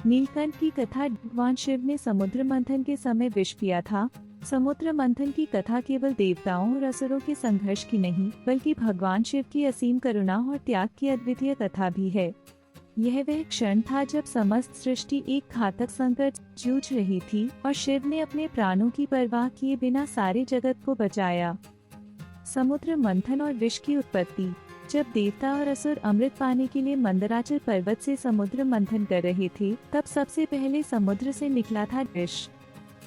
नीलकंठ की कथा। भगवान शिव ने समुद्र मंथन के समय विष पिया था। समुद्र मंथन की कथा केवल देवताओं और असुरों के संघर्ष की नहीं, बल्कि भगवान शिव की असीम करुणा और त्याग की अद्वितीय कथा भी है। यह वह क्षण था जब समस्त सृष्टि एक घातक संकट जूझ रही थी और शिव ने अपने प्राणों की परवाह किए बिना सारे जगत को बचाया। समुद्र मंथन और विष की उत्पत्ति। जब देवता और असुर अमृत पाने के लिए मंदराचल पर्वत से समुद्र मंथन कर रहे थे, तब सबसे पहले समुद्र से निकला था विष।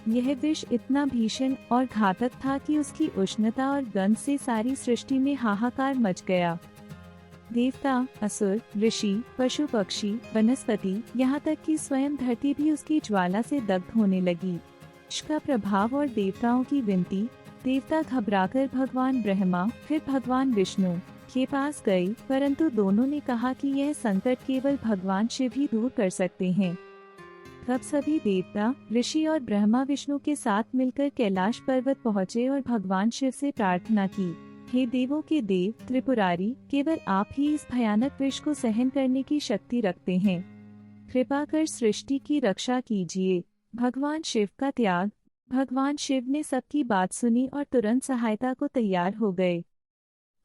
यह विष इतना भीषण और घातक था कि उसकी उष्णता और गंध से सारी सृष्टि में हाहाकार मच गया। देवता, असुर, ऋषि, पशु पक्षी, वनस्पति, यहाँ तक कि स्वयं धरती भी उसकी ज्वाला से दग्ध होने लगी। इसका प्रभाव और देवताओं की विनती। देवता घबराकर भगवान ब्रह्मा, फिर भगवान विष्णु के पास गए, परंतु दोनों ने कहा कि यह संकट केवल भगवान शिव ही दूर कर सकते हैं। तब सभी देवता, ऋषि और ब्रह्मा विष्णु के साथ मिलकर कैलाश पर्वत पहुँचे और भगवान शिव से प्रार्थना की, हे देवों के देव त्रिपुरारी, केवल आप ही इस भयानक विष को सहन करने की शक्ति रखते हैं। कृपा कर सृष्टि की रक्षा कीजिए। भगवान शिव का त्याग। भगवान शिव ने सबकी बात सुनी और तुरंत सहायता को तैयार हो गए।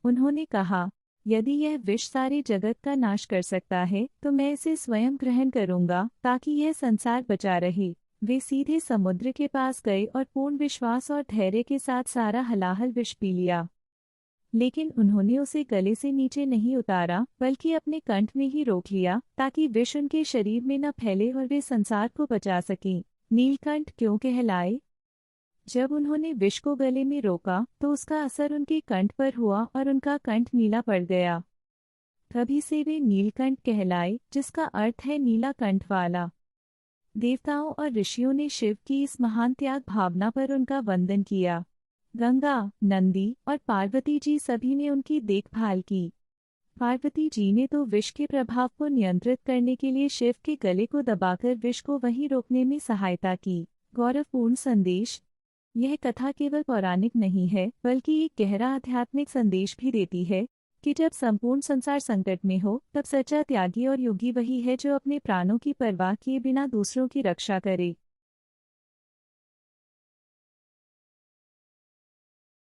उन्होंने कहा, यदि यह विष सारे जगत का नाश कर सकता है, तो मैं इसे स्वयं ग्रहण करूंगा, ताकि यह संसार बचा रहे। वे सीधे समुद्र के पास गए और पूर्ण विश्वास और धैर्य के साथ सारा हलाहल विष पी लिया। लेकिन उन्होंने उसे गले से नीचे नहीं उतारा, बल्कि अपने कंठ में ही रोक लिया, ताकि विष उनके शरीर में न फैले और वे संसार को बचा सकें। नीलकंठ क्यों कहलाए? जब उन्होंने विष को गले में रोका, तो उसका असर उनके कंठ पर हुआ और उनका कंठ नीला पड़ गया। तभी से वे नीलकंठ कहलाए, जिसका अर्थ है नीला कंठ वाला। देवताओं और ऋषियों ने शिव की इस महान त्याग भावना पर उनका वंदन किया। गंगा, नंदी और पार्वती जी सभी ने उनकी देखभाल की। पार्वती जी ने तो विष के प्रभाव को नियंत्रित करने के लिए शिव के गले को दबाकर विष को वहीं रोकने में सहायता की। गौरवपूर्ण संदेश। यह कथा केवल पौराणिक नहीं है, बल्कि एक गहरा आध्यात्मिक संदेश भी देती है कि जब संपूर्ण संसार संकट में हो, तब सच्चा त्यागी और योगी वही है जो अपने प्राणों की परवाह किए बिना दूसरों की रक्षा करे।